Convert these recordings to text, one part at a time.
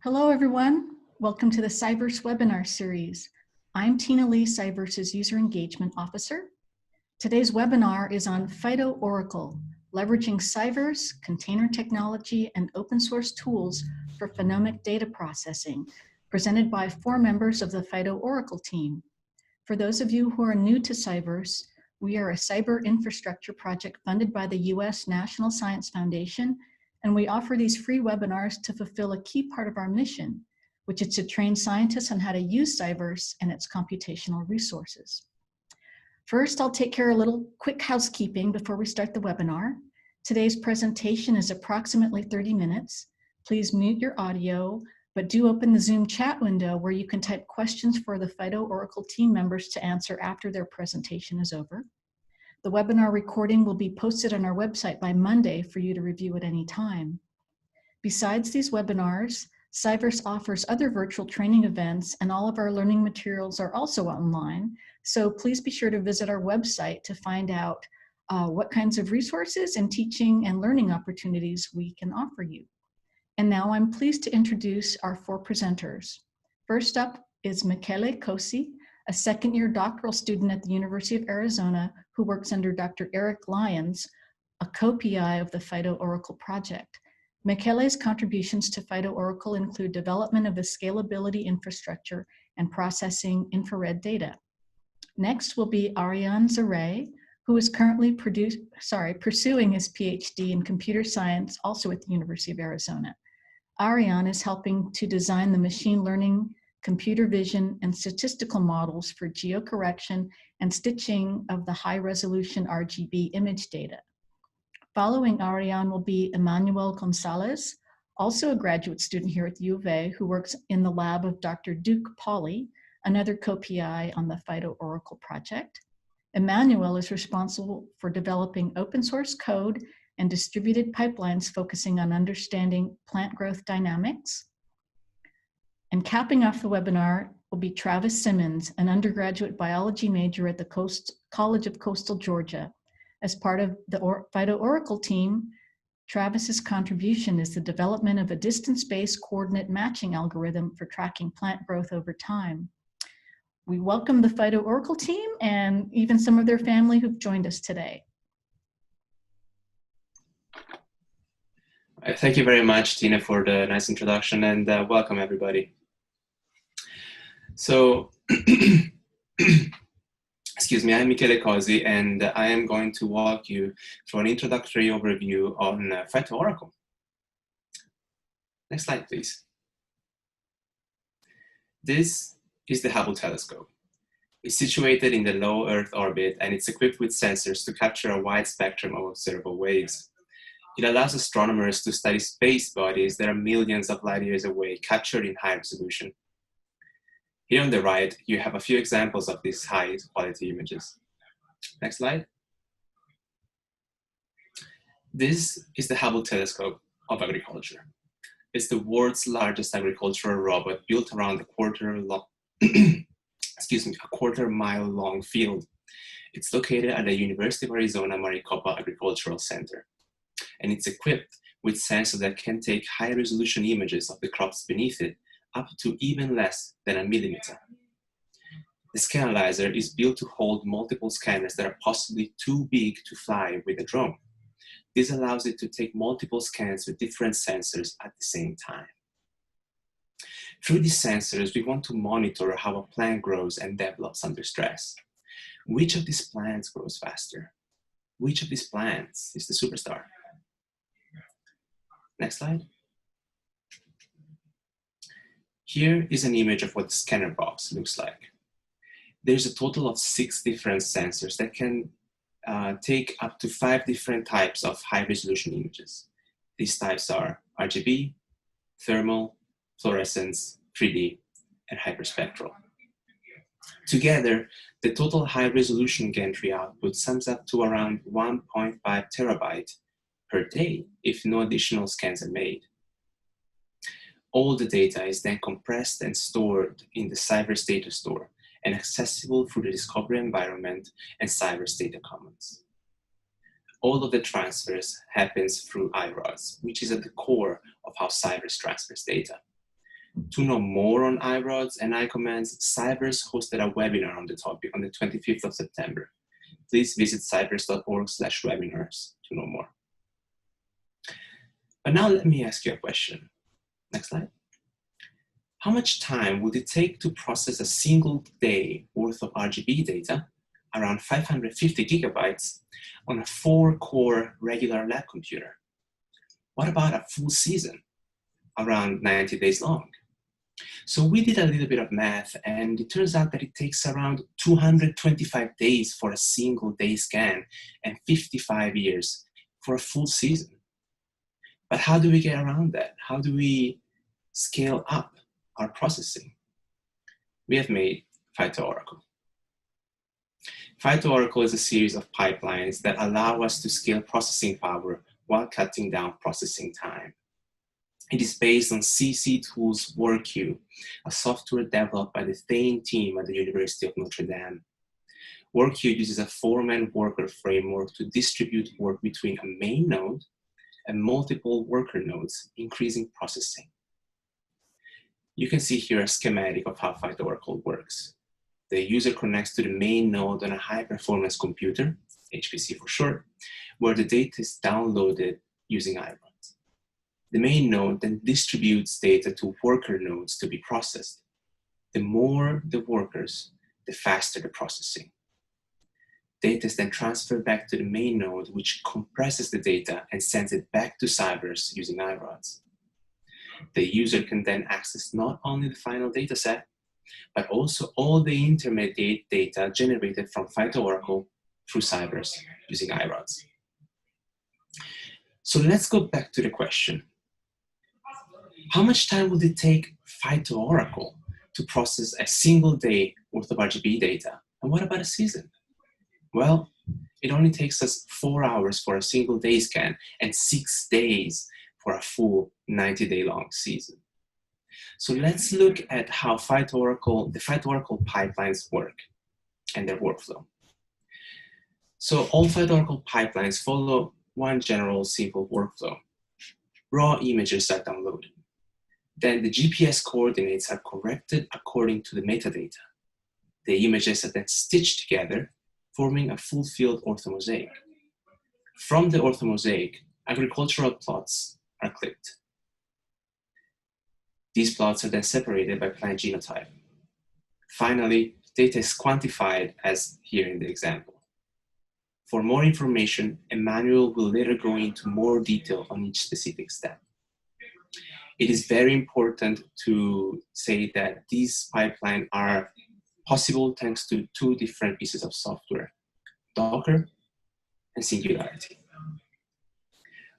Hello, everyone. Welcome to the CyVerse webinar series. I'm Tina Lee, CyVerse's User Engagement Officer. Today's webinar is on PhytoOracle, leveraging CyVerse, container technology, and open source tools for phenomic data processing, presented by 4 members of the PhytoOracle team. For those of you who are new to CyVerse, we are a cyber infrastructure project funded by the U.S. National Science Foundation, and we offer these free webinars to fulfill a key part of our mission, which is to train scientists on how to use CyVerse and its computational resources. First, I'll take care of a little quick housekeeping before we start the webinar. Today's presentation is approximately 30 minutes. Please mute your audio, but do open the Zoom chat window where you can type questions for the PhytoOracle team members to answer after their presentation is over. The webinar recording will be posted on our website by Monday for you to review at any time. Besides these webinars, CyVerse offers other virtual training events, and all of our learning materials are also online. So please be sure to visit our website to find out what kinds of resources and teaching and learning opportunities we can offer you. And now I'm pleased to introduce our 4 presenters. First up is Michele Cosi, a second-year doctoral student at the University of Arizona who works under Dr. Eric Lyons, a co-PI of the PhytoOracle project. Michele's contributions to PhytoOracle include development of a scalability infrastructure and processing infrared data. Next will be Ariyan Zarei, who is currently pursuing his PhD in computer science, also at the University of Arizona. Ariyan is helping to design the machine learning, computer vision, and statistical models for geocorrection and stitching of the high-resolution RGB image data. Following Ariyan will be Emmanuel Gonzalez, also a graduate student here at the U of A, who works in the lab of Dr. Duke Pauly, another co-PI on the PhytoOracle project. Emmanuel is responsible for developing open source code and distributed pipelines focusing on understanding plant growth dynamics. And capping off the webinar will be Travis Simmons, an undergraduate biology major at the College of Coastal Georgia. As part of the PhytoOracle team, Travis's contribution is the development of a distance-based coordinate matching algorithm for tracking plant growth over time. We welcome the PhytoOracle team and even some of their family who've joined us today. Thank you very much, Tina, for the nice introduction, and welcome everybody. So, excuse me, I'm Michele Cosi, and I am going to walk you through an introductory overview on PhytoOracle. Next slide, please. This is the Hubble Telescope. It's situated in the low Earth orbit, and it's equipped with sensors to capture a wide spectrum of observable waves. It allows astronomers to study space bodies that are millions of light years away, captured in high resolution. Here on the right, you have a few examples of these high-quality images. Next slide. This is the Hubble Telescope of agriculture. It's the world's largest agricultural robot built around a quarter-mile long field. It's located at the University of Arizona Maricopa Agricultural Center, and it's equipped with sensors that can take high-resolution images of the crops beneath it, up to even less than a millimeter. The Scanalyzer is built to hold multiple scanners that are possibly too big to fly with a drone. This allows it to take multiple scans with different sensors at the same time. Through these sensors, we want to monitor how a plant grows and develops under stress. Which of these plants grows faster? Which of these plants is the superstar? Next slide. Here is an image of what the scanner box looks like. There's a total of 6 different sensors that can take up to 5 different types of high-resolution images. These types are RGB, thermal, fluorescence, 3D, and hyperspectral. Together, the total high-resolution Gantry output sums up to around 1.5 terabyte per day if no additional scans are made. All the data is then compressed and stored in the CyVerse data store and accessible through the Discovery environment and CyVerse data commons. All of the transfers happens through iRods, which is at the core of how CyVerse transfers data. To know more on iRods and iCommands, CyVerse hosted a webinar on the topic on the 25th of September. Please visit CyVerse.org/webinars to know more. But now let me ask you a question. Next slide. How much time would it take to process a single day worth of RGB data, around 550 gigabytes, on a 4-core regular lab computer? What about a full season, around 90 days long? So we did a little bit of math, and it turns out that it takes around 225 days for a single day scan and 55 years for a full season. But how do we get around that? How do we scale up our processing? We have made PhytoOracle. PhytoOracle is a series of pipelines that allow us to scale processing power while cutting down processing time. It is based on CC Tools WorkQ, a software developed by the Thane team at the University of Notre Dame. WorkQ uses a 4-man worker framework to distribute work between a main node and multiple worker nodes, increasing processing. You can see here a schematic of how PhytoOracle works. The user connects to the main node on a high-performance computer, HPC for short, where the data is downloaded using iRods. The main node then distributes data to worker nodes to be processed. The more the workers, the faster the processing. Data is then transferred back to the main node, which compresses the data and sends it back to CyVerse using iRods. The user can then access not only the final data set, but also all the intermediate data generated from PhytoOracle through CyVerse using iRods. So let's go back to the question. How much time would it take PhytoOracle to process a single day worth of RGB data? And what about a season? Well, it only takes us 4 hours for a single day scan and 6 days for a full 90-day long season. So let's look at how the PhytoOracle pipelines work and their workflow. So all PhytoOracle pipelines follow one general simple workflow. Raw images are downloaded. Then the GPS coordinates are corrected according to the metadata. The images are then stitched together, forming a full-field orthomosaic. From the orthomosaic, agricultural plots are clipped. These plots are then separated by plant genotype. Finally, data is quantified as here in the example. For more information, Emmanuel will later go into more detail on each specific step. It is very important to say that these pipelines are possible thanks to 2 different pieces of software, Docker and Singularity.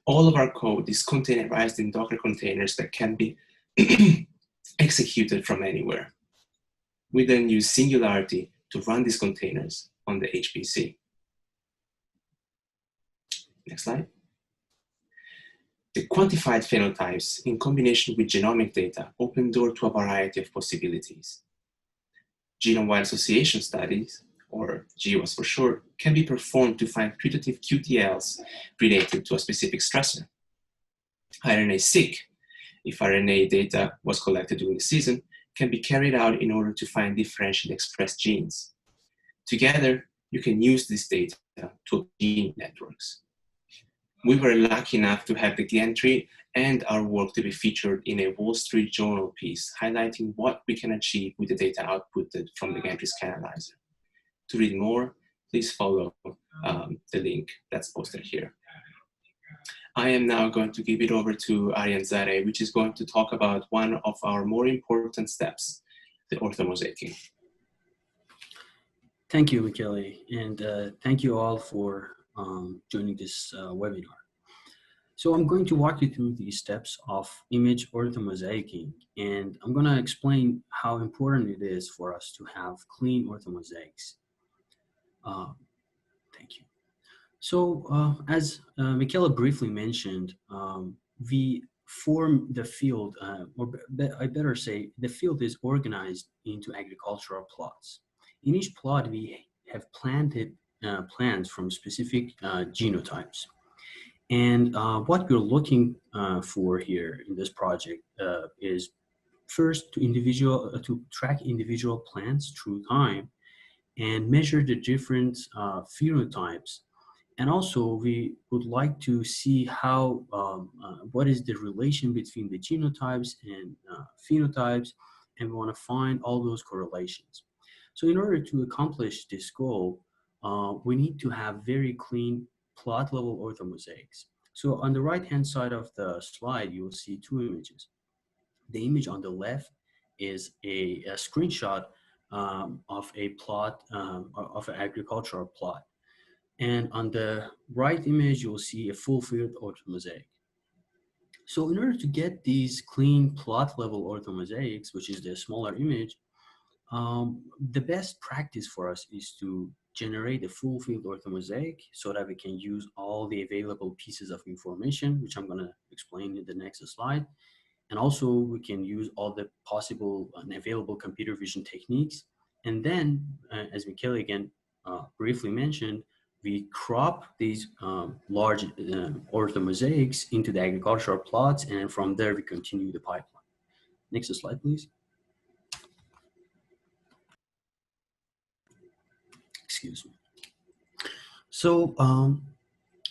All of our code is containerized in Docker containers that can be executed from anywhere. We then use Singularity to run these containers on the HPC. Next slide. The quantified phenotypes in combination with genomic data open door to a variety of possibilities. Genome-wide association studies, or GWAS for short, can be performed to find putative QTLs related to a specific stressor. RNA-seq, if RNA data was collected during the season, can be carried out in order to find differentially expressed genes. Together, you can use this data to obtain networks. We were lucky enough to have the Gantry and our work to be featured in a Wall Street Journal piece highlighting what we can achieve with the data outputted from the Gantry Scanalizer. To read more, please follow the link that's posted here. I am now going to give it over to Ariyan Zarei, which is going to talk about one of our more important steps, the orthomosaicing. Thank you, Michele, and thank you all for joining this webinar. So I'm going to walk you through the steps of image orthomosaicing, and I'm going to explain how important it is for us to have clean orthomosaics. Thank you. So as Michele briefly mentioned, we form the field, I better say, the field is organized into agricultural plots. In each plot, we have planted plants from specific genotypes. And what we're looking for here in this project is first to track individual plants through time and measure the different phenotypes. And also, we would like to see how what is the relation between the genotypes and phenotypes, and we want to find all those correlations. So in order to accomplish this goal, we need to have very clean plot level orthomosaics. So on the right hand side of the slide, you will see two images. The image on the left is a screenshot of a plot, of an agricultural plot. And on the right image, you'll see a full field orthomosaic. So in order to get these clean plot level orthomosaics, which is the smaller image, the best practice for us is to generate a full field orthomosaic so that we can use all the available pieces of information, which I'm going to explain in the next slide. And also we can use all the possible and available computer vision techniques. And then, as Michele again briefly mentioned, we crop these large orthomosaics into the agricultural plots, and from there we continue the pipeline. Next slide, please. Excuse me. So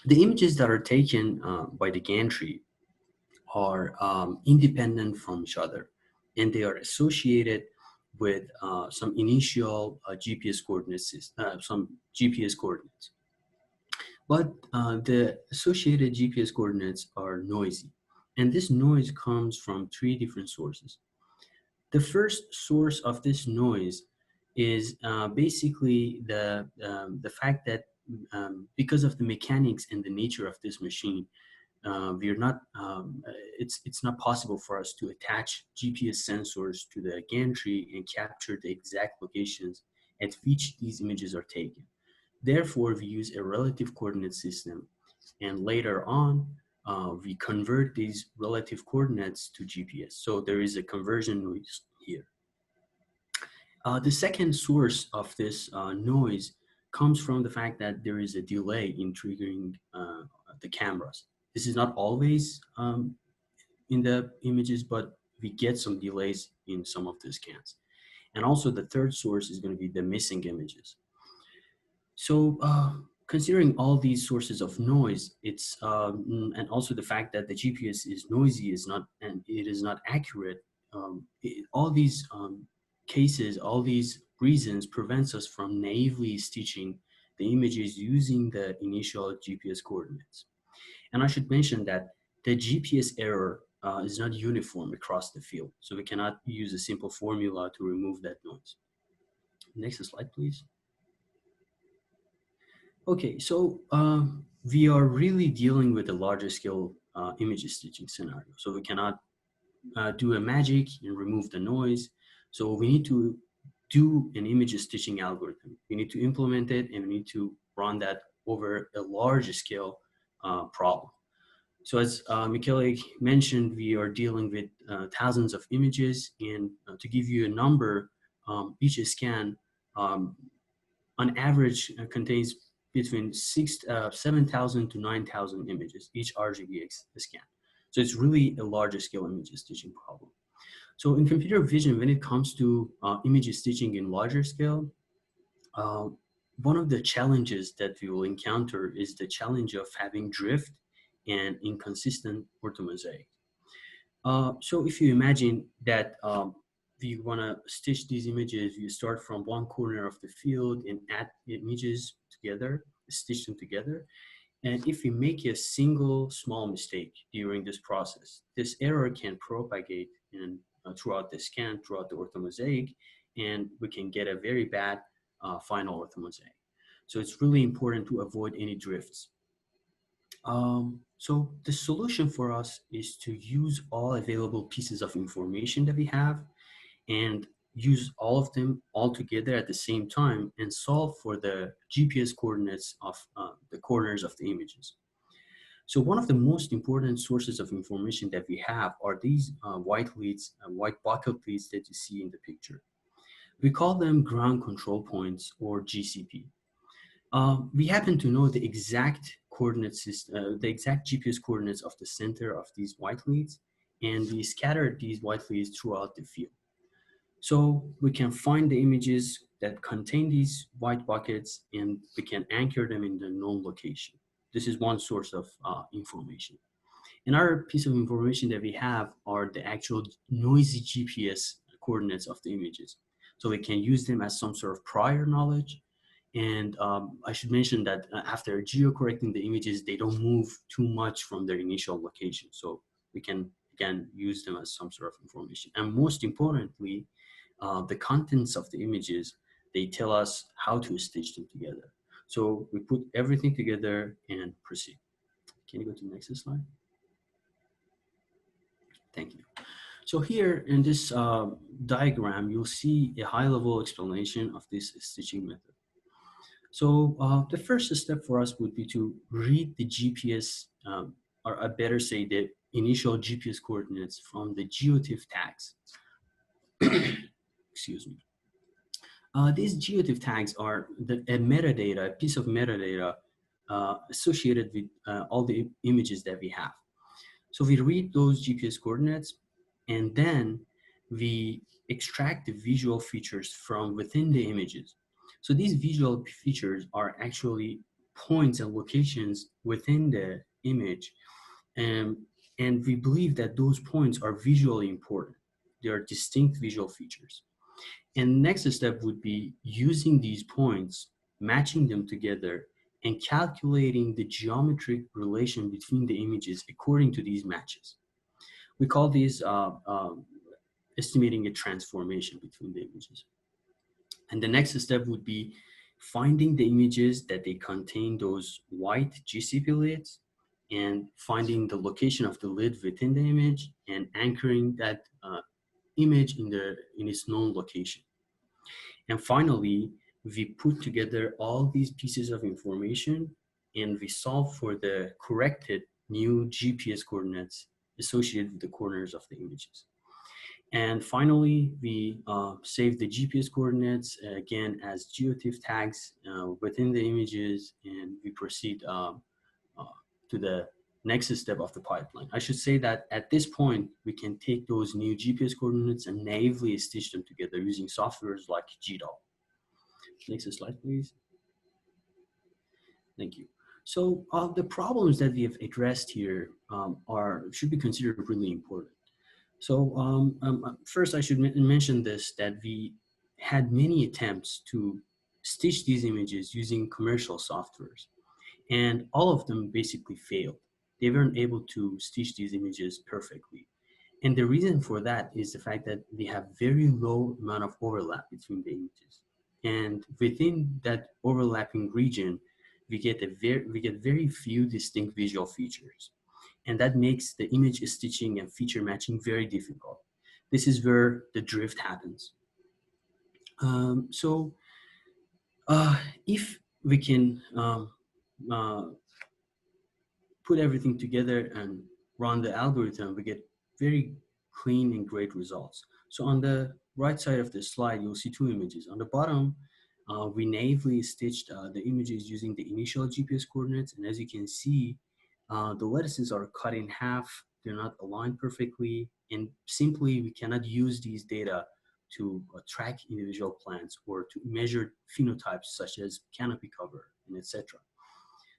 the images that are taken by the Gantry are independent from each other, and they are associated with some initial GPS coordinates, some GPS coordinates. But the associated GPS coordinates are noisy, and this noise comes from three different sources. The first source of this noise is basically the fact that because of the mechanics and the nature of this machine, we're not it's not possible for us to attach GPS sensors to the gantry and capture the exact locations at which these images are taken. Therefore, we use a relative coordinate system, and later on we convert these relative coordinates to GPS. So there is a conversion noise here. The second source of this noise comes from the fact that there is a delay in triggering the cameras. This is not always in the images, but we get some delays in some of the scans. And also the third source is going to be the missing images. So considering all these sources of noise, it's and also the fact that the GPS is noisy, and it is not accurate. All these cases, all these reasons prevents us from naively stitching the images using the initial GPS coordinates. And I should mention that the GPS error is not uniform across the field, so we cannot use a simple formula to remove that noise. Next slide, please. Okay, so we are really dealing with a larger scale image stitching scenario. So we cannot do a magic and remove the noise. So we need to do an image stitching algorithm. We need to implement it, and we need to run that over a large scale problem. So as Michele mentioned, we are dealing with thousands of images, and to give you a number, each scan on average contains between 7,000 to 9,000 images, each RGB scan. So it's really a larger scale image stitching problem. So in computer vision, when it comes to image stitching in larger scale, one of the challenges that we will encounter is the challenge of having drift and inconsistent orthomosaic. So if you imagine that you want to stitch these images, you start from one corner of the field and add images together, stitch them together. And if you make a single small mistake during this process, this error can propagate in, throughout the scan, throughout the orthomosaic, and we can get a very bad final orthomosaic. So it's really important to avoid any drifts. So the solution for us is to use all available pieces of information that we have and use all of them all together at the same time and solve for the GPS coordinates of the corners of the images. So one of the most important sources of information that we have are these white leads, white bucket leads that you see in the picture. We call them ground control points, or GCP. We happen to know the exact coordinate system, the exact GPS coordinates of the center of these white leads, and we scatter these white lists throughout the field. So we can find the images that contain these white buckets, and we can anchor them in the known location. This is one source of information. Another piece of information that we have are the actual noisy GPS coordinates of the images. So we can use them as some sort of prior knowledge. And I should mention that after geocorrecting the images, they don't move too much from their initial location. So we can, again, use them as some sort of information. And most importantly, the contents of the images, they tell us how to stitch them together. So we put everything together and proceed. Can you go to the next slide? Thank you. So here in this diagram, you'll see a high-level explanation of this stitching method. So the first step for us would be to read the GPS, or I better say the initial GPS coordinates from the geotiff tags. Excuse me. These geotiff tags are a piece of metadata associated with all the images that we have. So we read those GPS coordinates, and then we extract the visual features from within the images. So these visual features are actually points and locations within the image, and we believe that those points are visually important. They are distinct visual features. And next step would be using these points, matching them together, and calculating the geometric relation between the images according to these matches. We call these estimating a transformation between the images. And the next step would be finding the images that they contain those white GCP lids, and finding the location of the lid within the image and anchoring that image in its known location. And finally, we put together all these pieces of information and we solve for the corrected new GPS coordinates associated with the corners of the images. And finally, we save the GPS coordinates again as geotiff tags within the images, and we proceed to the next step of the pipeline. I should say that at this point, we can take those new GPS coordinates and naively stitch them together using softwares like GDAL. Next slide, please. Thank you. So the problems that we have addressed here should be considered really important. So first I should mention this, that we had many attempts to stitch these images using commercial softwares, and all of them basically failed. They weren't able to stitch these images perfectly. And the reason for that is the fact that we have very low amount of overlap between the images. And within that overlapping region, we get very few distinct visual features. And that makes the image stitching and feature matching very difficult. This is where the drift happens. If we can put everything together and run the algorithm, we get very clean and great results. So on the right side of the slide, you'll see two images. On the bottom, we naively stitched the images using the initial GPS coordinates. And as you can see, the lattices are cut in half. They're not aligned perfectly. And simply, we cannot use these data to track individual plants or to measure phenotypes such as canopy cover and etc.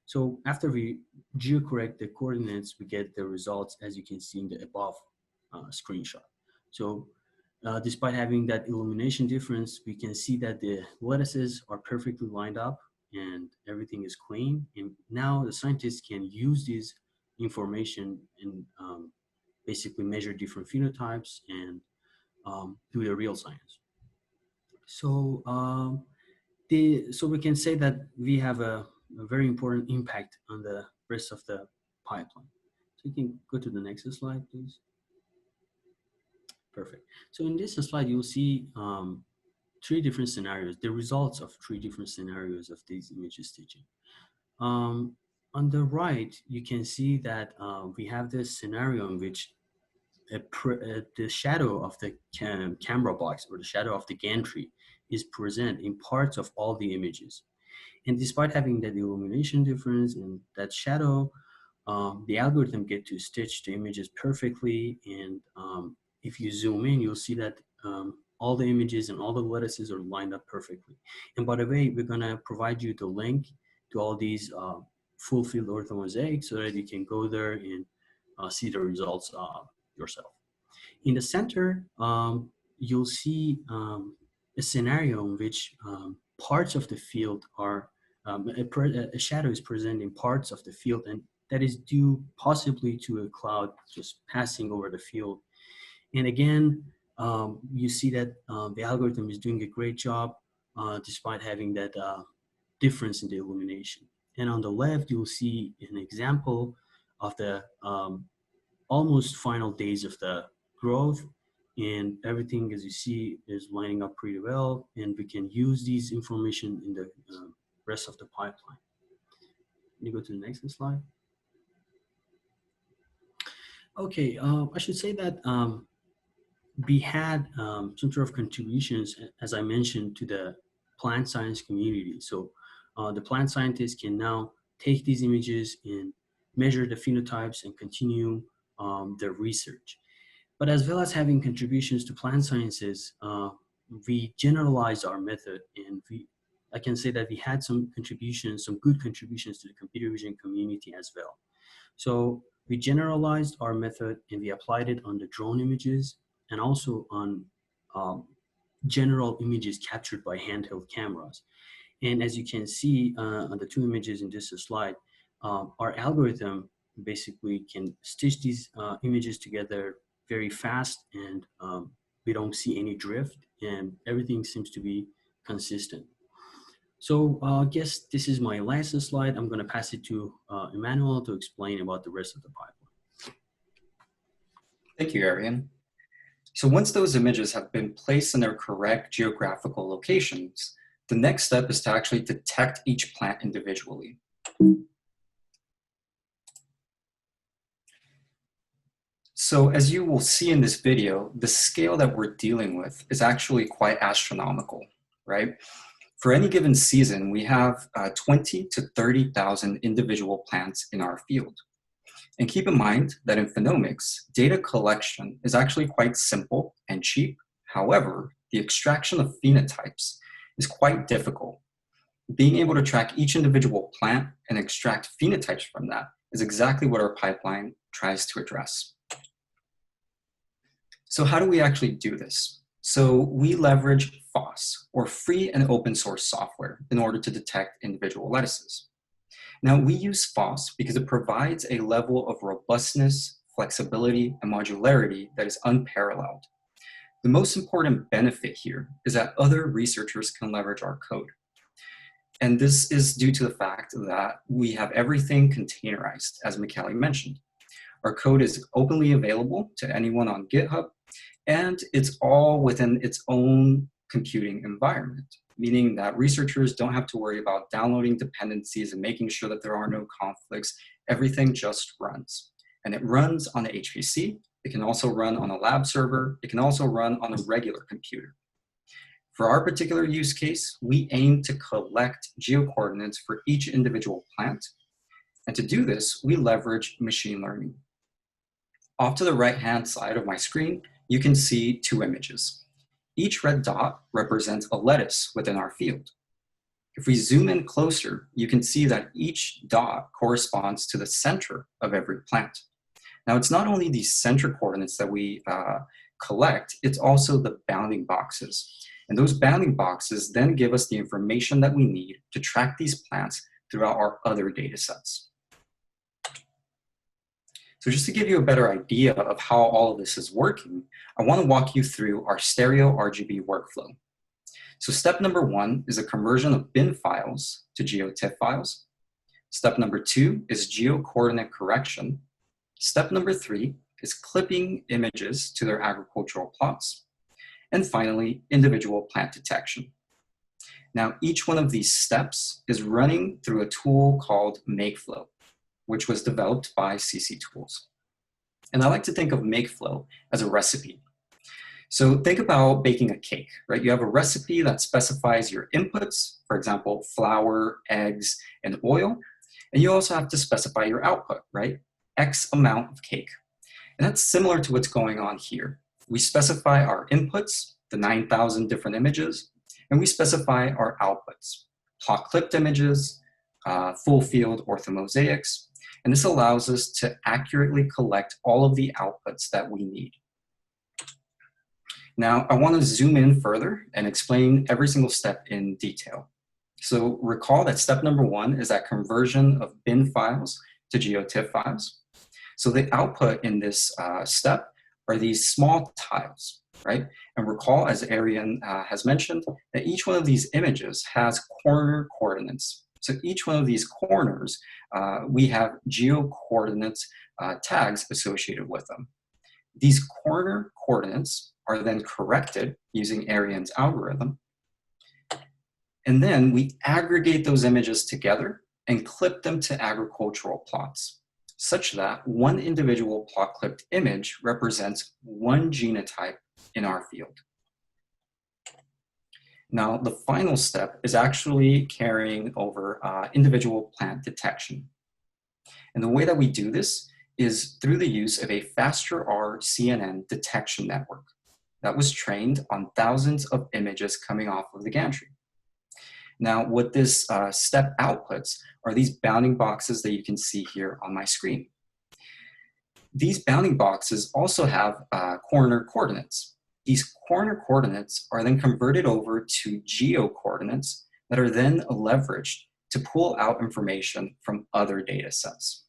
So after we geocorrect the coordinates, we get the results as you can see in the above screenshot. So despite having that illumination difference, we can see that the lattices are perfectly lined up and everything is clean. And now the scientists can use this information and basically measure different phenotypes and do the real science. So so we can say that we have a very important impact on the rest of the pipeline. So you can go to the next slide, please. Perfect. So in this slide, you'll see three different scenarios, the results of three different scenarios of these image stitching. On the right, you can see that we have this scenario in which the shadow of the camera box or the shadow of the gantry is present in parts of all the images. And despite having that illumination difference and that shadow, the algorithm get to stitch the images perfectly. And if you zoom in, you'll see that all the images and all the lattices are lined up perfectly. And by the way, we're gonna provide you the link to all these full field orthomosaic so that you can go there and see the results yourself. In the center, you'll see a scenario in which parts of the field are, a shadow is present in parts of the field, and that is due possibly to a cloud just passing over the field. And again, you see that the algorithm is doing a great job despite having that difference in the illumination. And on the left, you'll see an example of the almost final days of the growth, and everything, as you see, is lining up pretty well, and we can use these information in the rest of the pipeline. Can you go to the next slide? Okay, I should say that we had some sort of contributions, as I mentioned, to the plant science community. So the plant scientists can now take these images and measure the phenotypes and continue their research. But as well as having contributions to plant sciences, we generalized our method, and I can say that we had some contributions, some good contributions to the computer vision community as well. So we generalized our method and we applied it on the drone images and also on general images captured by handheld cameras. And as you can see on the two images in this slide, our algorithm basically can stitch these images together very fast, and we don't see any drift, and everything seems to be consistent. So I guess this is my last slide. I'm going to pass it to Emmanuel to explain about the rest of the pipeline. Thank you, Ariyan. So once those images have been placed in their correct geographical locations, the next step is to actually detect each plant individually. So as you will see in this video, the scale that we're dealing with is actually quite astronomical, right? For any given season, we have 20 to 30,000 individual plants in our field. And keep in mind that in phenomics, data collection is actually quite simple and cheap. However, the extraction of phenotypes is quite difficult. Being able to track each individual plant and extract phenotypes from that is exactly what our pipeline tries to address. So how do we actually do this? So we leverage Foss, or free and open source software, in order to detect individual lattices. Now, we use Foss because it provides a level of robustness, flexibility, and modularity that is unparalleled. The most important benefit here is that other researchers can leverage our code. And this is due to the fact that we have everything containerized, as Michele mentioned. Our code is openly available to anyone on GitHub, and it's all within its own computing environment, meaning that researchers don't have to worry about downloading dependencies and making sure that there are no conflicts. Everything just runs. And it runs on the HPC. It can also run on a lab server. It can also run on a regular computer. For our particular use case, we aim to collect geocoordinates for each individual plant. And to do this, we leverage machine learning. Off to the right-hand side of my screen, you can see two images. Each red dot represents a lettuce within our field. If we zoom in closer, you can see that each dot corresponds to the center of every plant. Now, it's not only these center coordinates that we collect, it's also the bounding boxes. And those bounding boxes then give us the information that we need to track these plants throughout our other data sets. So just to give you a better idea of how all of this is working, I want to walk you through our stereo RGB workflow. So step number 1 is a conversion of bin files to GeoTIFF files. Step number 2 is geocoordinate correction. Step number 3 is clipping images to their agricultural plots. And finally, individual plant detection. Now, each one of these steps is running through a tool called Makeflow, which was developed by CC Tools. And I like to think of Makeflow as a recipe. So think about baking a cake, right? You have a recipe that specifies your inputs, for example, flour, eggs, and oil. And you also have to specify your output, right? X amount of cake. And that's similar to what's going on here. We specify our inputs, the 9,000 different images, and we specify our outputs, plot clipped images, full field orthomosaics, and this allows us to accurately collect all of the outputs that we need. Now, I want to zoom in further and explain every single step in detail. So recall that step number 1 is that conversion of bin files to GeoTIFF files. So the output in this step are these small tiles, right? And recall, as Ariyan has mentioned, that each one of these images has corner coordinates. So each one of these corners, we have geo-coordinates tags associated with them. These corner coordinates are then corrected using Ariyan's algorithm. And then we aggregate those images together and clip them to agricultural plots, such that one individual plot clipped image represents one genotype in our field. Now, the final step is actually carrying over individual plant detection. And the way that we do this is through the use of a FastRR CNN detection network that was trained on thousands of images coming off of the Gantry. Now, what this step outputs are these bounding boxes that you can see here on my screen. These bounding boxes also have corner coordinates. These corner coordinates are then converted over to geo coordinates that are then leveraged to pull out information from other data sets.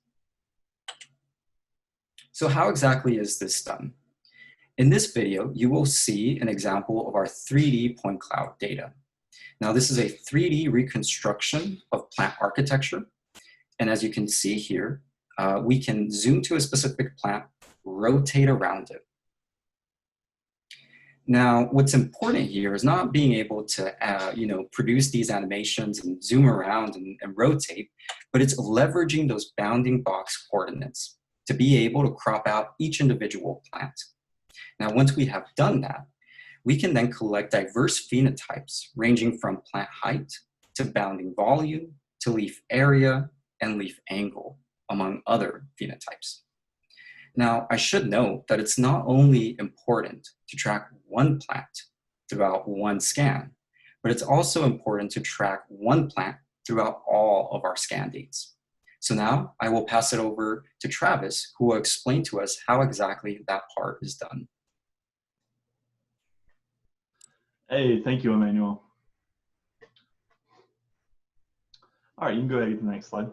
So how exactly is this done? In this video, you will see an example of our 3D point cloud data. Now, this is a 3D reconstruction of plant architecture. And as you can see here, we can zoom to a specific plant, rotate around it. Now, what's important here is not being able to produce these animations and zoom around and rotate, but it's leveraging those bounding box coordinates to be able to crop out each individual plant. Now, once we have done that, we can then collect diverse phenotypes ranging from plant height to bounding volume to leaf area and leaf angle, among other phenotypes. Now, I should note that it's not only important to track one plant throughout one scan, but it's also important to track one plant throughout all of our scan dates. So now I will pass it over to Travis, who will explain to us how exactly that part is done. Hey, thank you, Emmanuel. All right, you can go ahead and get the next slide.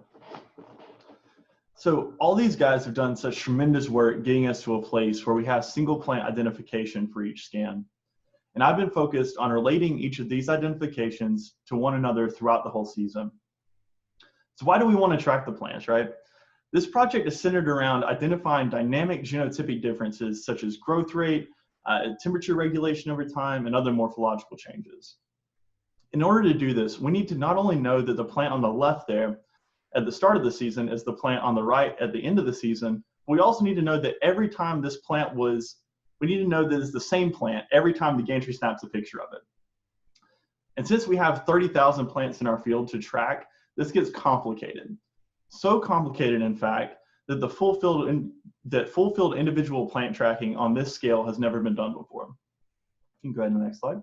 So all these guys have done such tremendous work getting us to a place where we have single plant identification for each scan. And I've been focused on relating each of these identifications to one another throughout the whole season. So why do we want to track the plants, right? This project is centered around identifying dynamic genotypic differences such as growth rate, temperature regulation over time, and other morphological changes. In order to do this, we need to not only know that the plant on the left there at the start of the season is the plant on the right at the end of the season, but we also need to know that every time this plant we need to know that it's the same plant every time the Gantry snaps a picture of it. And since we have 30,000 plants in our field to track, this gets complicated. So complicated, in fact, that full field individual plant tracking on this scale has never been done before. You can go ahead to the next slide.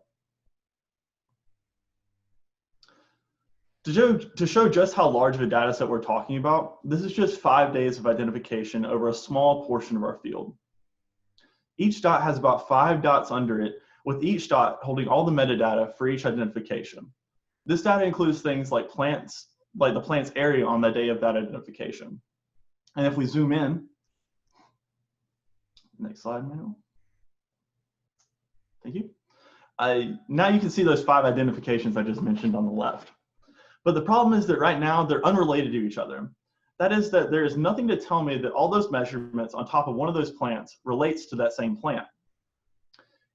To show just how large of a data set we're talking about, this is just 5 days of identification over a small portion of our field. Each dot has about 5 dots under it, with each dot holding all the metadata for each identification. This data includes things like the plant's area on the day of that identification. And if we zoom in, next slide, Manuel. Thank you. Now you can see those 5 identifications I just mentioned on the left. But the problem is that right now they're unrelated to each other. That is that there is nothing to tell me that all those measurements on top of one of those plants relates to that same plant.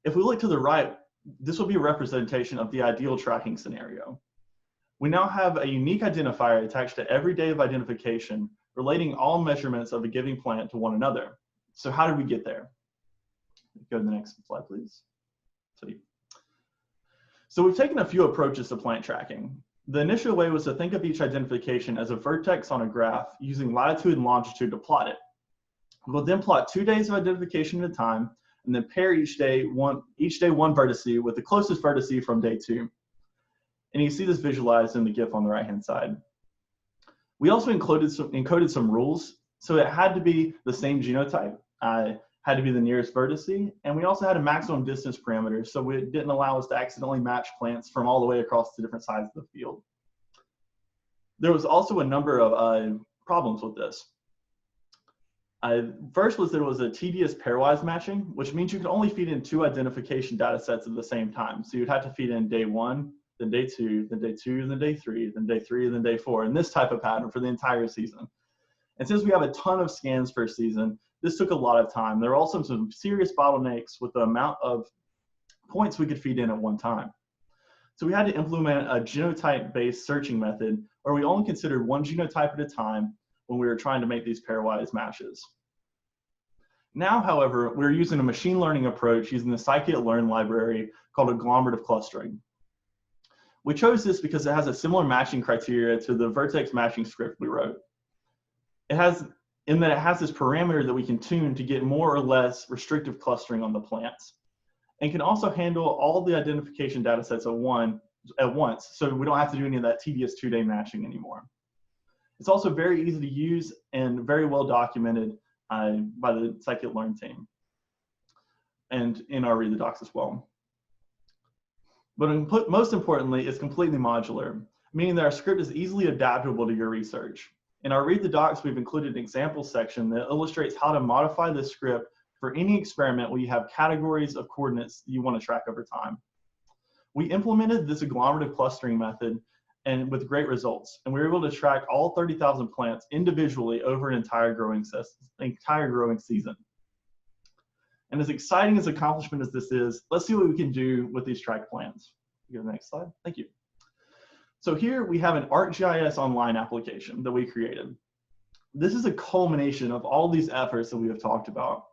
If we look to the right, this will be a representation of the ideal tracking scenario. We now have a unique identifier attached to every day of identification, relating all measurements of a given plant to one another. So how did we get there? Go to the next slide, please. So we've taken a few approaches to plant tracking. The initial way was to think of each identification as a vertex on a graph using latitude and longitude to plot it. We'll then plot 2 days of identification at a time, and then pair each day one vertice with the closest vertice from day 2. And you see this visualized in the GIF on the right-hand side. We also encoded some rules. So it had to be the same genotype, had to be the nearest vertice, and we also had a maximum distance parameter, so it didn't allow us to accidentally match plants from all the way across the different sides of the field. There was also a number of problems with this. First was there was a tedious pairwise matching, which means you could only feed in 2 identification data sets at the same time. So you'd have to feed in day 1, then day 2, then day 2, then day 3, then day 3, then day 4, and this type of pattern for the entire season. And since we have a ton of scans per season, this took a lot of time. There were also some serious bottlenecks with the amount of points we could feed in at one time. So we had to implement a genotype-based searching method where we only considered 1 genotype at a time when we were trying to make these pairwise matches. Now, however, we're using a machine learning approach using the scikit-learn library called Agglomerative Clustering. We chose this because it has a similar matching criteria to the vertex matching script we wrote. It has this parameter that we can tune to get more or less restrictive clustering on the plants, and can also handle all the identification data sets at once, so we don't have to do any of that tedious 2-day matching anymore. It's also very easy to use and very well documented by the scikit-learn team, and in our read the docs as well. But most importantly, it's completely modular, meaning that our script is easily adaptable to your research. In our Read the Docs, we've included an example section that illustrates how to modify the script for any experiment where you have categories of coordinates you want to track over time. We implemented this agglomerative clustering method and with great results, and we were able to track all 30,000 plants individually over an entire growing season. And as exciting as accomplishment as this is, let's see what we can do with these tracked plants. Go to the next slide. Thank you. So here we have an ArcGIS Online application that we created. This is a culmination of all these efforts that we have talked about.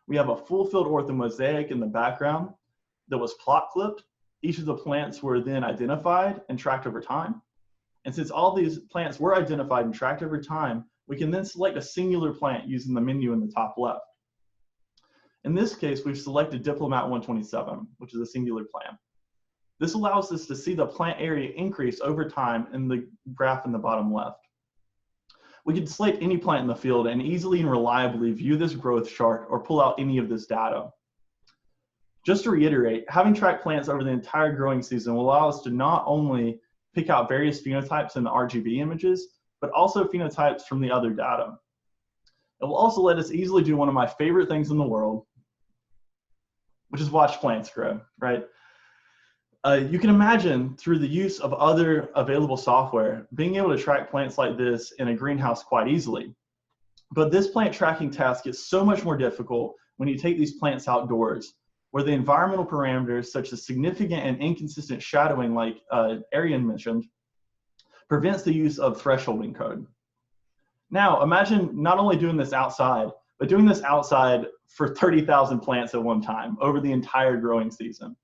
We have a full field orthomosaic in the background that was plot clipped. Each of the plants were then identified and tracked over time. And since all these plants were identified and tracked over time, we can then select a singular plant using the menu in the top left. In this case, we've selected Diplomat 127, which is a singular plant. This allows us to see the plant area increase over time in the graph in the bottom left. We can select any plant in the field and easily and reliably view this growth chart or pull out any of this data. Just to reiterate, having tracked plants over the entire growing season will allow us to not only pick out various phenotypes in the RGB images, but also phenotypes from the other data. It will also let us easily do one of my favorite things in the world, which is watch plants grow, right? You can imagine through the use of other available software, being able to track plants like this in a greenhouse quite easily. But this plant tracking task gets so much more difficult when you take these plants outdoors, where the environmental parameters such as significant and inconsistent shadowing, like Ariyan mentioned, prevents the use of thresholding code. Now, imagine not only doing this outside, but doing this outside for 30,000 plants at one time over the entire growing season.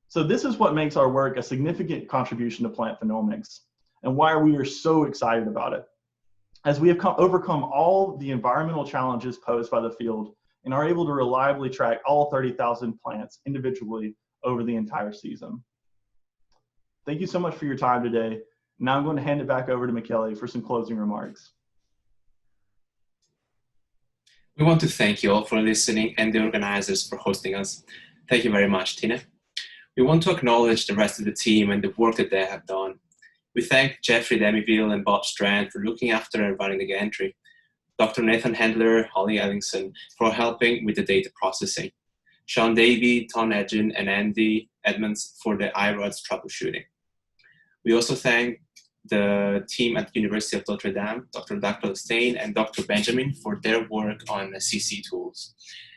So this is what makes our work a significant contribution to plant phenomics and why we are so excited about it. As we have overcome all the environmental challenges posed by the field and are able to reliably track all 30,000 plants individually over the entire season. Thank you so much for your time today. Now I'm going to hand it back over to Michele for some closing remarks. We want to thank you all for listening and the organizers for hosting us. Thank you very much, Tina. We want to acknowledge the rest of the team and the work that they have done. We thank Jeffrey Demiville and Bob Strand for looking after and running the Gantry, Dr. Nathan Handler, Holly Ellingson for helping with the data processing, Sean Davey, Tom Edgin, and Andy Edmonds for the iRods troubleshooting. We also thank the team at the University of Notre Dame, Dr. Stain and Dr. Benjamin for their work on CC tools.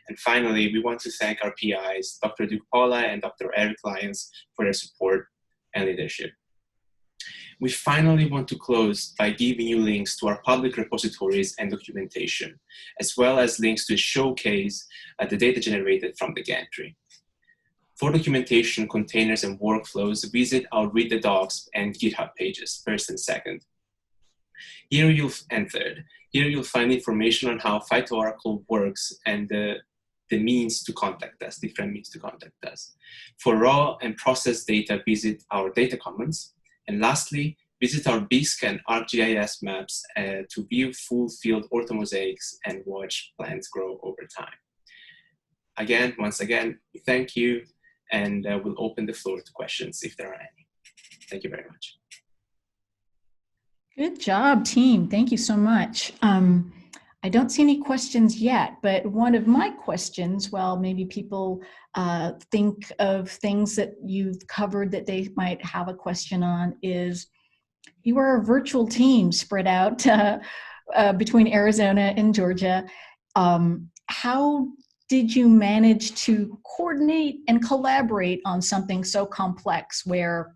And finally, we want to thank our PIs, Dr. Duke Paula and Dr. Eric Lyons, for their support and leadership. We finally want to close by giving you links to our public repositories and documentation, as well as links to showcase the data generated from the Gantry. For documentation, containers, and workflows, visit our Read the Docs and GitHub pages, first and second. Here you'll find information on how PhytoOracle works and the means to contact us, different means to contact us. For raw and processed data, visit our data commons. And lastly, visit our BScan ArcGIS maps to view full field orthomosaics and watch plants grow over time. Once again, thank you, and we'll open the floor to questions if there are any. Thank you very much. Good job, team. Thank you so much. I don't see any questions yet, but one of my questions, well, maybe people think of things that you've covered that they might have a question on, is you are a virtual team spread out between Arizona and Georgia. How did you manage to coordinate and collaborate on something so complex where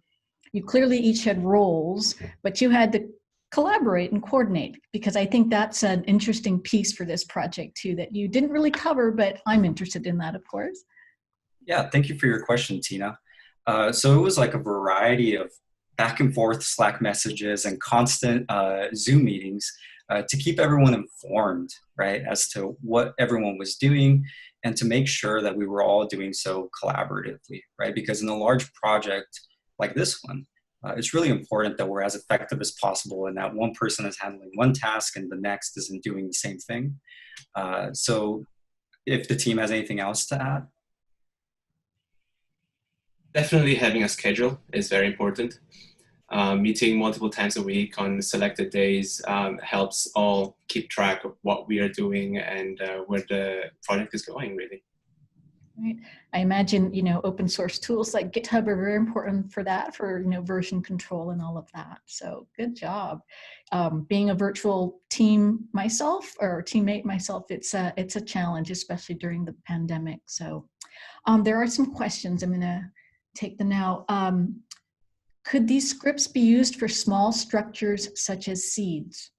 you clearly each had roles, but you had to collaborate and coordinate? Because I think that's an interesting piece for this project too, that you didn't really cover, but I'm interested in that, of course. Yeah, thank you for your question, Tina. So it was like a variety of back and forth Slack messages and constant Zoom meetings to keep everyone informed, right, as to what everyone was doing and to make sure that we were all doing so collaboratively, right? Because in a large project like this one, it's really important that we're as effective as possible and that one person is handling one task and the next isn't doing the same thing. So if the team has anything else to add. Definitely having a schedule is very important. Meeting multiple times a week on selected days helps all keep track of what we are doing and where the project is going, really. Right. I imagine, open source tools like GitHub are very important for that, for, version control and all of that. So good job. Being a virtual team myself, or teammate myself, it's a challenge, especially during the pandemic. So there are some questions. I'm going to take them now. Could these scripts be used for small structures such as seeds?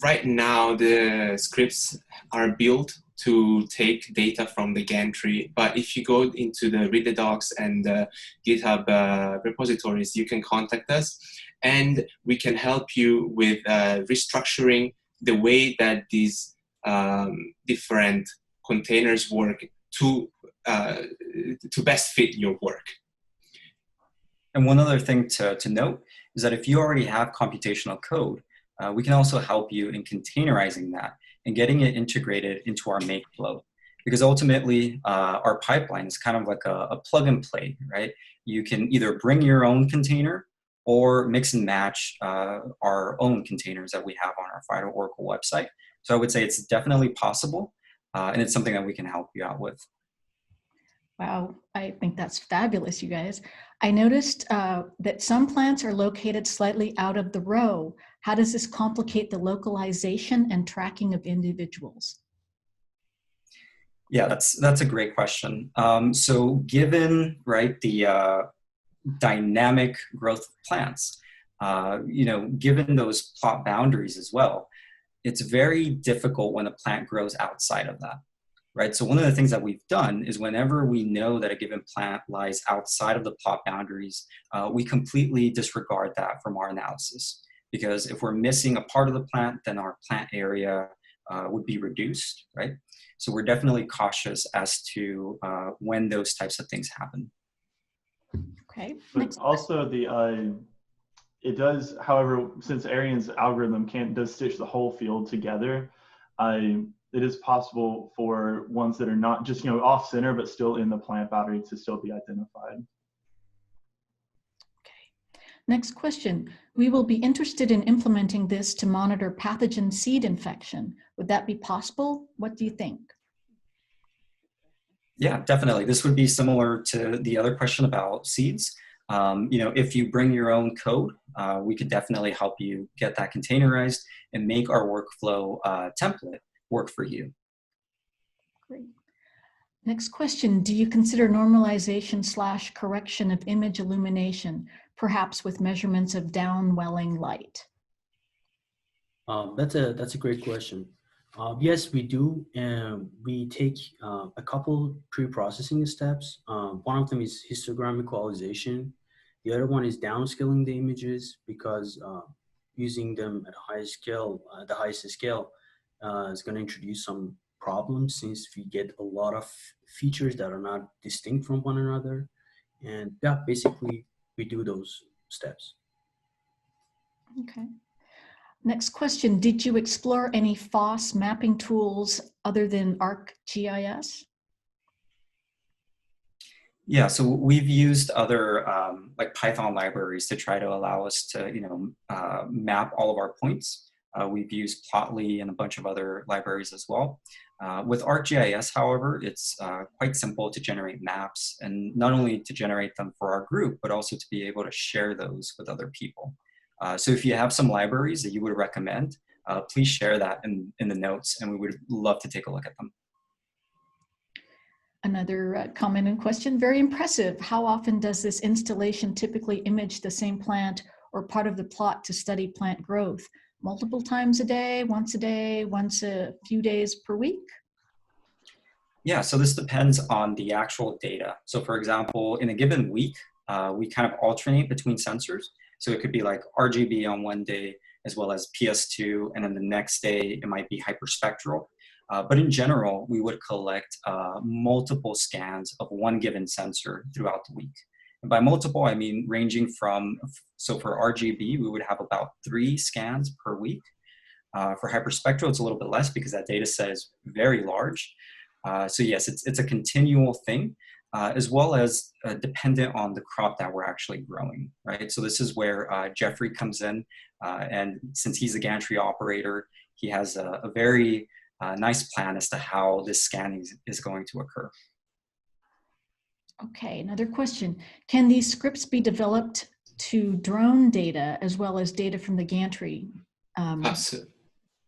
Right now, the scripts are built to take data from the Gantry, but if you go into the Read the Docs and GitHub repositories, you can contact us, and we can help you with restructuring the way that these different containers work to best fit your work. And one other thing to note is that if you already have computational code, we can also help you in containerizing that and getting it integrated into our make flow. Because ultimately, our pipeline is kind of like a plug and play, right? You can either bring your own container or mix and match our own containers that we have on our PhytoOracle website. So I would say it's definitely possible, and it's something that we can help you out with. Wow, I think that's fabulous, you guys. I noticed that some plants are located slightly out of the row. How does this complicate the localization and tracking of individuals? Yeah, that's a great question. So given, right, the dynamic growth of plants, given those plot boundaries as well, it's very difficult when a plant grows outside of that. Right. So one of the things that we've done is whenever we know that a given plant lies outside of the plot boundaries, we completely disregard that from our analysis. Because if we're missing a part of the plant, then our plant area would be reduced, right? So we're definitely cautious as to when those types of things happen. Okay. But also it does, however, since Ariyan's algorithm does stitch the whole field together, it is possible for ones that are not just off center but still in the plant boundary to still be identified. Okay. Next question. We will be interested in implementing this to monitor pathogen seed infection. Would that be possible? What do you think? Yeah, definitely. This would be similar to the other question about seeds. If you bring your own code, we could definitely help you get that containerized and make our workflow template work for you. Great. Next question. Do you consider normalization / correction of image illumination, perhaps with measurements of downwelling light? That's a great question. Yes, we do. We take a couple pre-processing steps. One of them is histogram equalization. The other one is downscaling the images because using them at a high scale, the highest scale, is going to introduce some problems since we get a lot of features that are not distinct from one another. And yeah, basically we do those steps. Okay. Next question, did you explore any Foss mapping tools other than ArcGIS? Yeah, so we've used other like Python libraries to try to allow us to, map all of our points. We've used Plotly and a bunch of other libraries as well. With ArcGIS, however, it's quite simple to generate maps, and not only to generate them for our group, but also to be able to share those with other people. So if you have some libraries that you would recommend, please share that in the notes, and we would love to take a look at them. Another comment and question, very impressive. How often does this installation typically image the same plant or part of the plot to study plant growth? Multiple times a day, once a few days per week? Yeah, so this depends on the actual data. So for example, in a given week, we kind of alternate between sensors. So it could be like RGB on one day, as well as PS2, and then the next day it might be hyperspectral. But in general, we would collect multiple scans of one given sensor throughout the week. And by multiple, I mean ranging from, so for RGB, we would have about 3 scans per week. For hyperspectral, it's a little bit less because that data set is very large. So yes, it's a continual thing, as well as dependent on the crop that we're actually growing, right? So this is where Jeffrey comes in, and since he's a gantry operator, he has a very nice plan as to how this scanning is going to occur. Okay, another question. Can these scripts be developed to drone data as well as data from the gantry? Absolutely.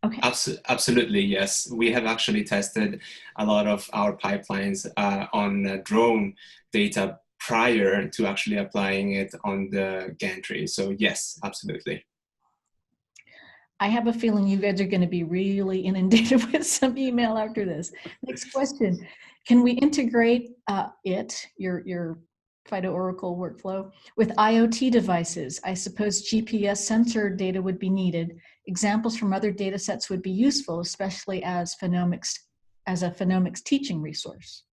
Okay. Absolutely, yes. We have actually tested a lot of our pipelines on drone data prior to actually applying it on the gantry. So yes, absolutely. I have a feeling you guys are going to be really inundated with some email after this. Next question. Can we integrate your PhytoOracle workflow with IoT devices? I suppose GPS sensor data would be needed. Examples from other data sets would be useful, especially as a phenomics teaching resource.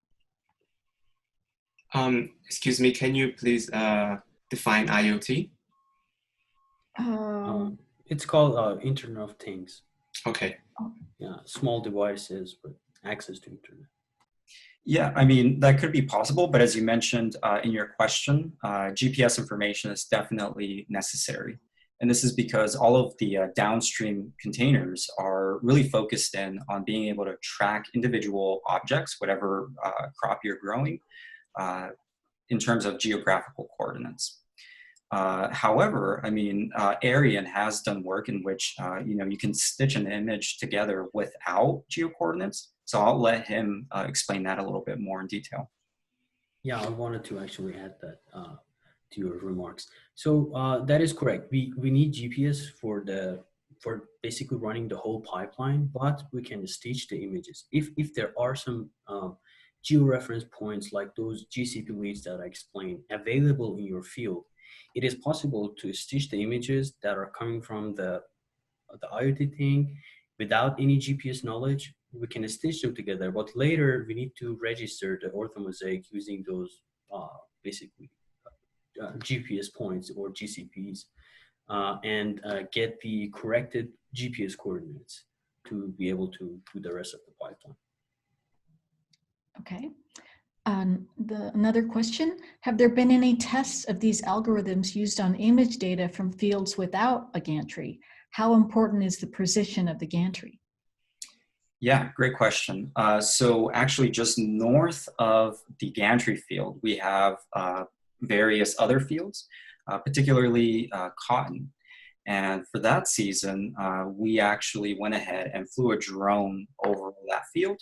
Excuse me, can you please define IoT? It's called Internet of Things. Okay. Yeah, small devices with access to internet. Yeah, I mean, that could be possible, but as you mentioned in your question, GPS information is definitely necessary. And this is because all of the downstream containers are really focused in on being able to track individual objects, whatever crop you're growing, in terms of geographical coordinates. However, I mean, Ariyan has done work in which, you can stitch an image together without geocoordinates. So I'll let him explain that a little bit more in detail. Yeah, I wanted to actually add that to your remarks. So that is correct. We need GPS for basically running the whole pipeline, but we can stitch the images. If there are some georeference points like those GCP leads that I explained available in your field, it is possible to stitch the images that are coming from the IoT thing without any GPS knowledge. We can stitch them together, but later we need to register the orthomosaic using those basically GPS points or GCPs and get the corrected GPS coordinates to be able to do the rest of the pipeline. Okay. Another question, have there been any tests of these algorithms used on image data from fields without a gantry? How important is the precision of the gantry? Yeah, great question. So actually just north of the gantry field, we have various other fields, particularly cotton. And for that season, we actually went ahead and flew a drone over that field.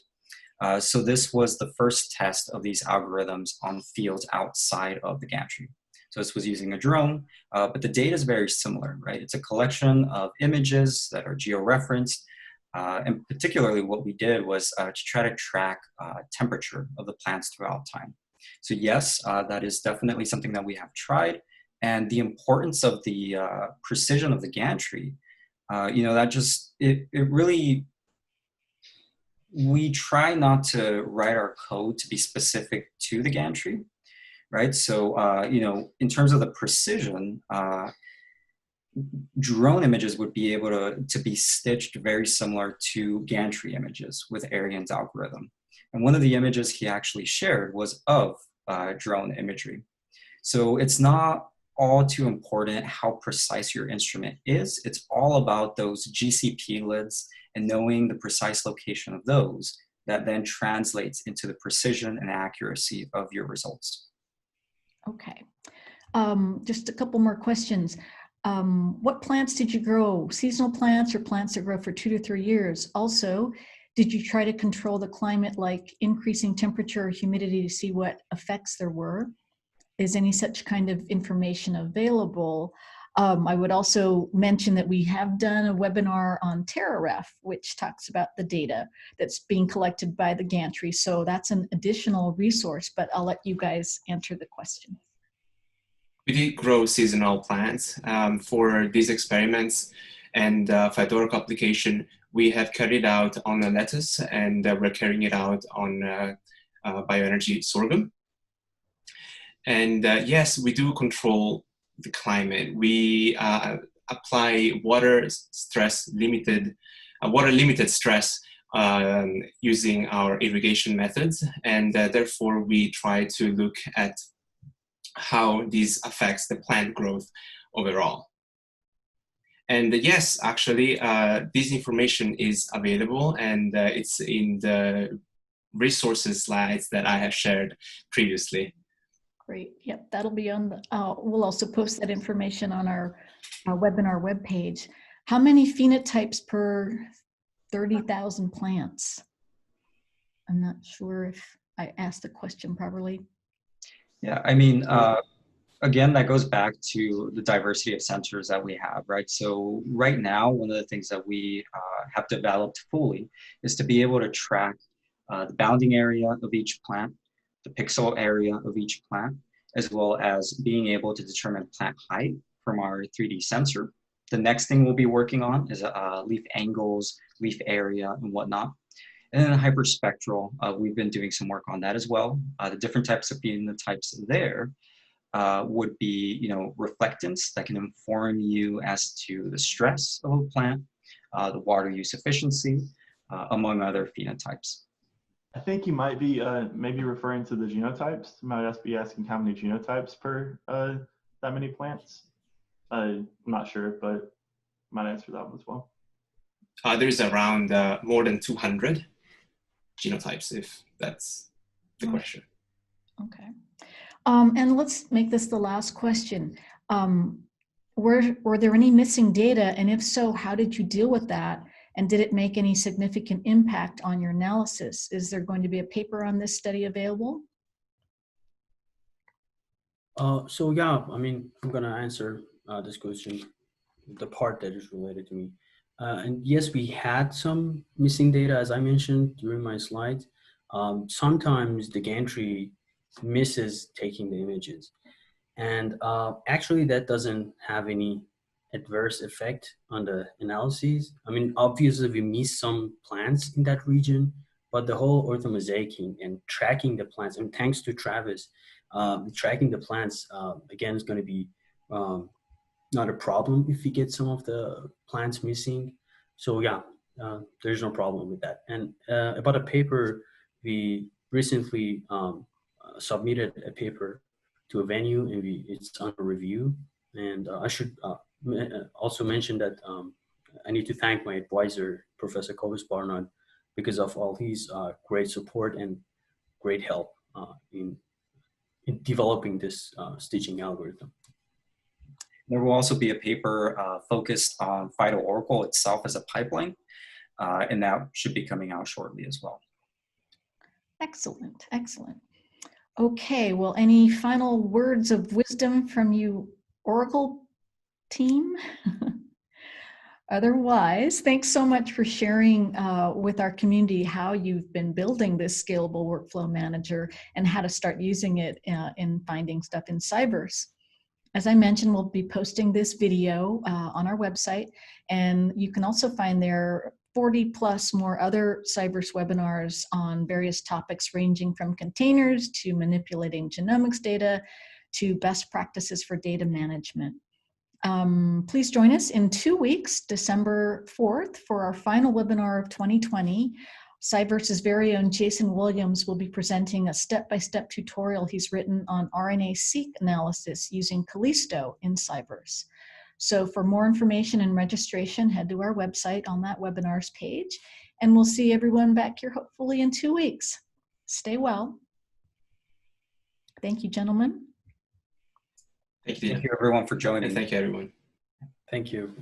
So this was the first test of these algorithms on fields outside of the gantry. So this was using a drone, but the data is very similar, right? It's a collection of images that are georeferenced, And particularly what we did was to try to track temperature of the plants throughout time. So yes, that is definitely something that we have tried. And the importance of the precision of the gantry, that just, it really, we try not to write our code to be specific to the gantry, right? So, in terms of the precision, drone images would be able to be stitched very similar to gantry images with Ariyan's algorithm. And one of the images he actually shared was of drone imagery. So it's not all too important how precise your instrument is. It's all about those GCP lids and knowing the precise location of those that then translates into the precision and accuracy of your results. Okay. Just a couple more questions. What plants did you grow? Seasonal plants or plants that grow for 2 to 3 years? Also, did you try to control the climate, like increasing temperature or humidity, to see what effects there were? Is any such kind of information available? I would also mention that we have done a webinar on TerraRef, which talks about the data that's being collected by the Gantry. So that's an additional resource, but I'll let you guys answer the question. We did grow seasonal plants for these experiments, and PhytoOracle application we have carried out on a lettuce, and we're carrying it out on bioenergy sorghum. And yes, we do control the climate. We apply water limited stress using our irrigation methods, and therefore we try to look at how this affects the plant growth overall. And yes, actually, this information is available, and it's in the resources slides that I have shared previously. Great. Yep, that'll be on the, we'll also post that information on our webinar webpage. How many phenotypes per 30,000 plants? I'm not sure if I asked the question properly. Yeah, I mean, again, that goes back to the diversity of sensors that we have, right? So right now, one of the things that we have developed fully is to be able to track the bounding area of each plant, the pixel area of each plant, as well as being able to determine plant height from our 3D sensor. The next thing we'll be working on is leaf angles, leaf area, and whatnot. And then hyperspectral, we've been doing some work on that as well. The different types of phenotypes there would be, reflectance that can inform you as to the stress of a plant, the water use efficiency, among other phenotypes. I think you might be maybe referring to the genotypes. You might be asking how many genotypes per that many plants. I'm not sure, but might answer that one as well. There's around more than 200 genotypes, if that's the question. Okay. And let's make this the last question. Were there any missing data? And if so, how did you deal with that? And did it make any significant impact on your analysis? Is there going to be a paper on this study available? So yeah, I mean, I'm gonna answer this question, the part that is related to me. And yes, we had some missing data, as I mentioned during my slides. Sometimes the gantry misses taking the images. And actually that doesn't have any adverse effect on the analyses. I mean, obviously we miss some plants in that region, but the whole orthomosaicing and tracking the plants, and thanks to Travis, tracking the plants, again, is going to be not a problem if we get some of the plants missing. So yeah, there's no problem with that. And about a paper, we recently submitted a paper to a venue, and it's under review. And I should also mention that I need to thank my advisor, Professor Kovis Barnard, because of all his great support and great help in developing this stitching algorithm. There will also be a paper focused on PhytoOracle itself as a pipeline, and that should be coming out shortly as well. Excellent, excellent. Okay, well, any final words of wisdom from you, Oracle team? Otherwise, thanks so much for sharing with our community how you've been building this scalable workflow manager and how to start using it in finding stuff in CyVerse. As I mentioned, we'll be posting this video on our website, and you can also find there 40 plus more other CyVerse webinars on various topics ranging from containers to manipulating genomics data to best practices for data management. Please join us in 2 weeks, December 4th, for our final webinar of 2020. CyVerse's very own Jason Williams will be presenting a step-by-step tutorial he's written on RNA-seq analysis using Callisto in CyVerse. So for more information and registration, head to our website on that webinars page, and we'll see everyone back here hopefully in 2 weeks. Stay well. Thank you, gentlemen. Thank you, Thank you everyone for joining. and thank you, everyone. Thank you.